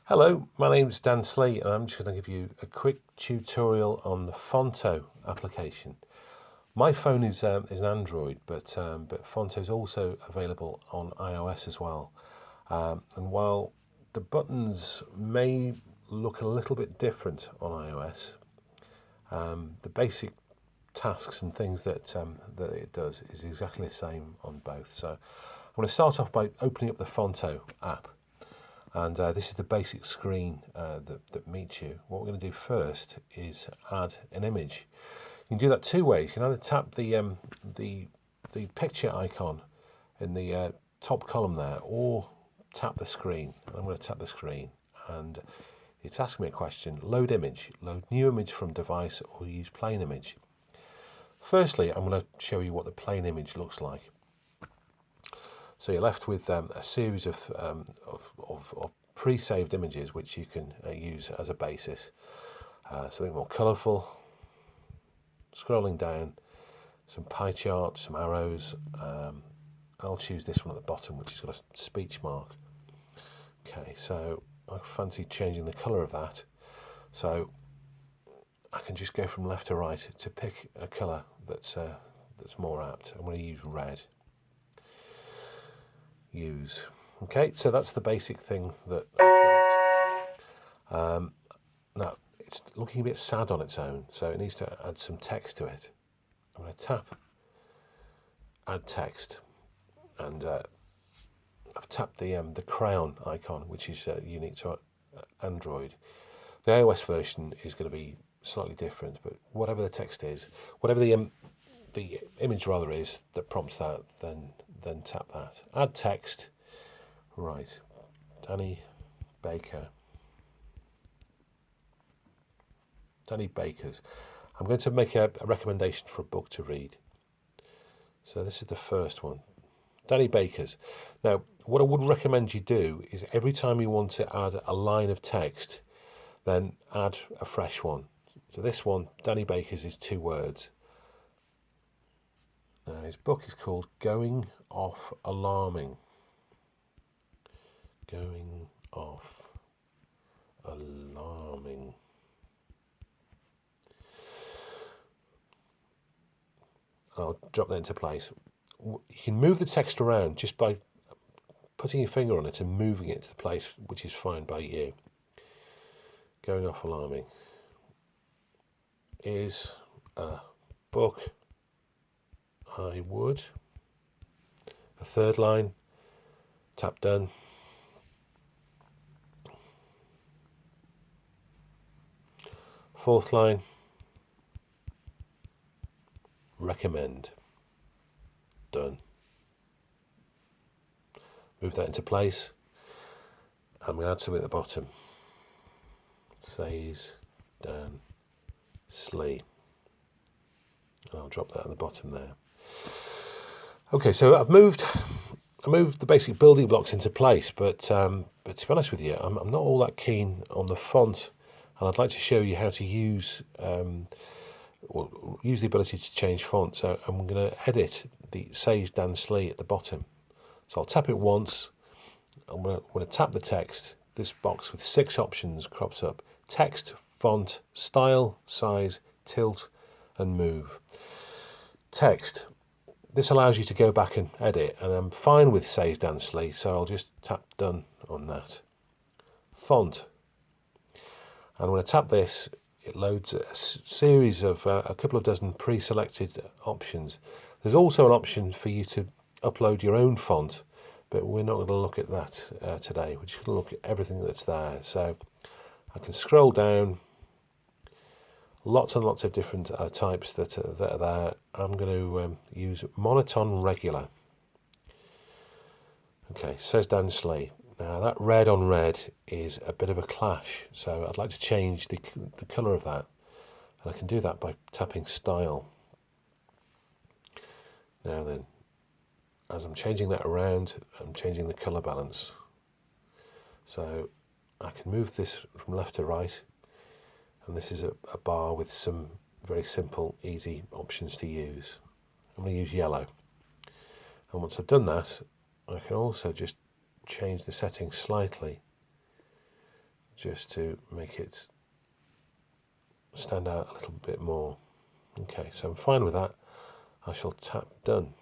Hello, my name's Dan Slee and I'm just going to give you a quick tutorial on the Phonto application. My phone is an Android, but Phonto is also available on iOS as well. And while the buttons may look a little bit different on iOS, the basic tasks and things that it does is exactly the same on both. So I'm going to start off by opening up the Phonto app. And this is the basic screen that meets you. What we're going to do first is add an image. You can do that two ways. You can either tap the picture icon in the top column there, or tap the screen. I'm going to tap the screen, and it's asking me a question: load image, load new image from device, or use plain image. Firstly, I'm going to show you what the plain image looks like. So you're left with a series of pre-saved images which you can use as a basis. Something more colourful. Scrolling down, some pie charts, some arrows. I'll choose this one at the bottom, which has got a speech mark. Okay, so I fancy changing the colour of that. So I can just go from left to right to pick a colour that's more apt. I'm going to use red. Use. Okay, so that's the basic thing that I've got. Now, it's looking a bit sad on its own, so it needs to add some text to it. I'm going to tap Add Text, and I've tapped the crayon icon, which is unique to Android. The iOS version is going to be slightly different, but whatever the text is, whatever the image rather is that prompts that, then tap that. Add text. Right, Danny Baker. Danny Baker's. I'm going to make a recommendation for a book to read. So this is the first one. Danny Baker's. Now, what I would recommend you do is every time you want to add a line of text, then add a fresh one. So this one, Danny Baker's, is 2 words. Now, his book is called Going Off Alarming. Going Off Alarming. I'll drop that into place. You can move the text around just by putting your finger on it and moving it to the place which is fine by you. Going Off Alarming is a book I would. The third line, tap done. Fourth line, recommend. Done. Move that into place. I'm going to add something at the bottom. Says Dan Slee. And I'll drop that at the bottom there. Okay, so I moved the basic building blocks into place, but to be honest with you, I'm not all that keen on the font, and I'd like to show you how to use use the ability to change font. So I'm going to edit the Says Dan Slee at the bottom. So I'll tap it once. I'm going to tap the text. This box with 6 options crops up: text, font, style, size, tilt, and move. Text. This allows you to go back and edit, and I'm fine with Says Dan Slee, so I'll just tap done on that. Font. And when I tap this, it loads a series of a couple of dozen pre-selected options. There's also an option for you to upload your own font, but we're not going to look at that today. We're just going to look at everything that's there. So I can scroll down. Lots and lots of different types that are there. I'm going to use monotone regular. Okay, Says Dan Slee. Now that red on red is a bit of a clash, so I'd like to change the colour of that, and I can do that by tapping style. Now then, as I'm changing that around, I'm changing the colour balance. So I can move this from left to right, and this is a bar with some very simple, easy options to use. I'm going to use yellow. And once I've done that, I can also just change the settings slightly just to make it stand out a little bit more. Okay, so I'm fine with that. I shall tap done.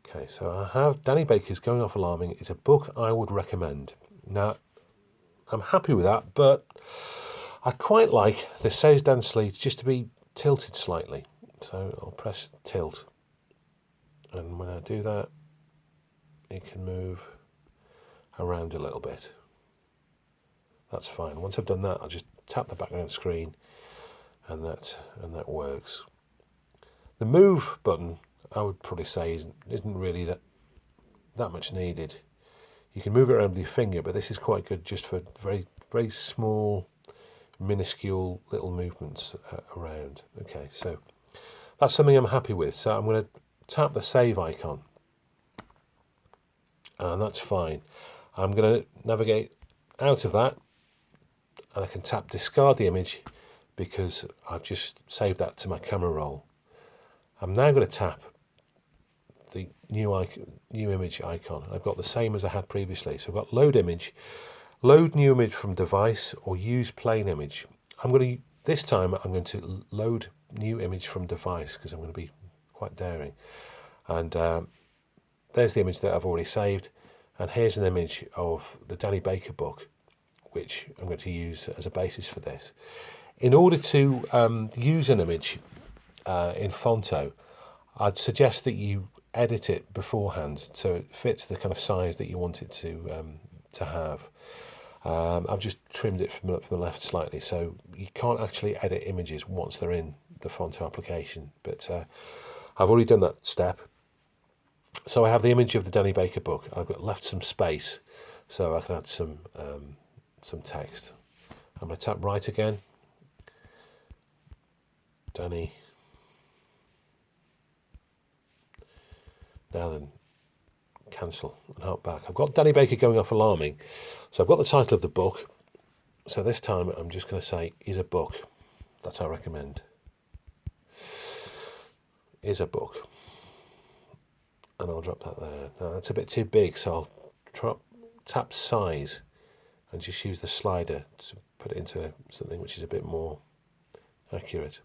Okay, so I have Danny Baker's Going Off Alarming. It's a book I would recommend. Now, I'm happy with that, but I quite like the Says Dan Sleet just to be tilted slightly. So I'll press tilt. And when I do that, it can move around a little bit. That's fine. Once I've done that, I'll just tap the background screen and that works. The move button, I would probably say, isn't really that much needed. You can move it around with your finger, but this is quite good just for very, very small, minuscule little movements around. Okay, so that's something I'm happy with. So I'm going to tap the save icon, and that's fine. I'm going to navigate out of that, and I can tap discard the image because I've just saved that to my camera roll. I'm now going to tap the new image icon. I've got the same as I had previously. So I've got load image, load new image from device, or use plain image. This time I'm going to load new image from device because I'm going to be quite daring. And there's the image that I've already saved. And here's an image of the Danny Baker book, which I'm going to use as a basis for this. In order to use an image in Phonto, I'd suggest that you edit it beforehand so it fits the kind of size that you want it to have. I've just trimmed it from the left slightly, so you can't actually edit images once they're in the Phonto application, but I've already done that step. So I have the image of the Danny Baker book. I've left some space so I can add some text. I'm going to tap right again. Danny. Now then, cancel and hop back. I've got Danny Baker Going Off Alarming. So I've got the title of the book. So this time I'm just going to say, is a book. That's how I recommend. Is a book. And I'll drop that there. Now that's a bit too big, so I'll tap size and just use the slider to put it into something which is a bit more accurate.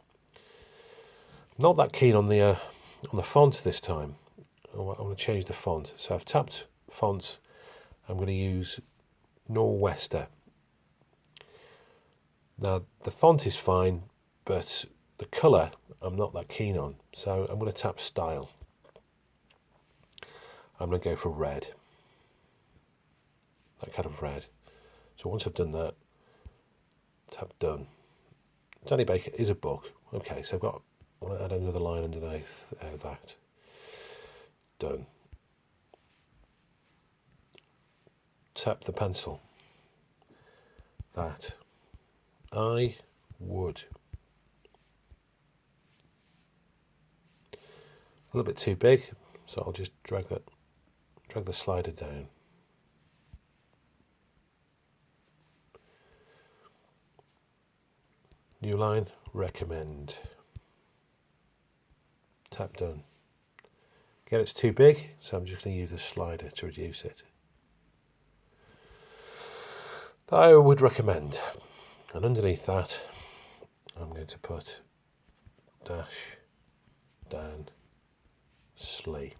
I'm not that keen on the font this time. I want to change the font. So I've tapped fonts. I'm going to use Norwester. Now the font is fine, but the colour I'm not that keen on. So I'm going to tap style. I'm going to go for red. That kind of red. So once I've done that, tap done. Danny Baker is a book. Okay, so I want to add another line underneath that. Done. Tap the pencil. That. I would. A little bit too big, so I'll just drag the slider down. New line, recommend. Tap done. Again, it's too big, so I'm just going to use the slider to reduce it. I would recommend. And underneath that, I'm going to put Dan Sleet.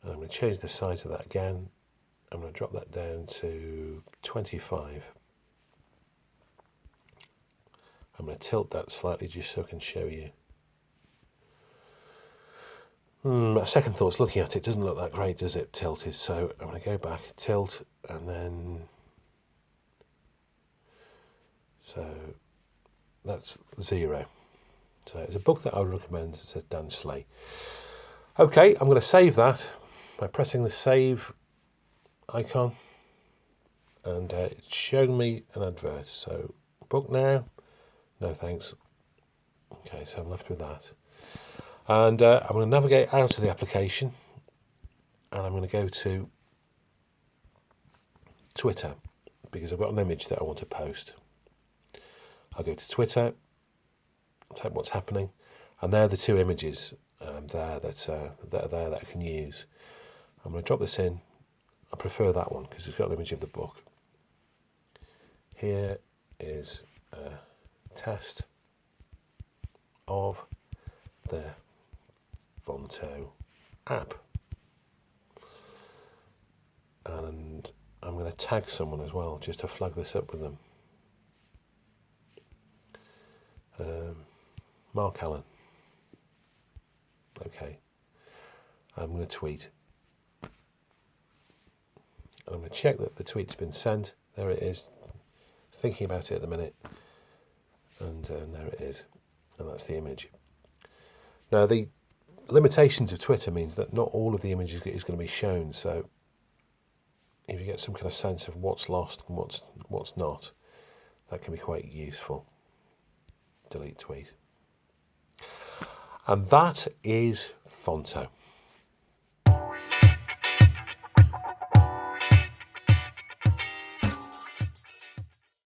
And I'm going to change the size of that again. I'm going to drop that down to 25. I'm going to tilt that slightly just so I can show you. A second thought's looking at it, doesn't look that great, does it, tilted? So I'm going to go back, tilt, and then... So that's 0. So it's a book that I would recommend. It says Dan Sleet. Okay, I'm going to save that by pressing the save icon, and it's showing me an advert. So book now, no thanks. Okay, so I'm left with that, and I'm going to navigate out of the application, and I'm going to go to Twitter because I've got an image that I want to post. I'll go to Twitter, type what's happening, and there are the two images that are there that I can use. I'm going to drop this in I prefer that one because it's got an image of the book. Here is a test of the Phonto app. And I'm going to tag someone as well, just to flag this up with them. Mark Allen. Okay. I'm going to tweet. And I'm going to check that the tweet's been sent. There it is. Thinking about it at the minute. And there it is. And that's the image. Now, the limitations of Twitter means that not all of the images is going to be shown. So if you get some kind of sense of what's lost and what's not, that can be quite useful. Delete tweet. And that is Phonto.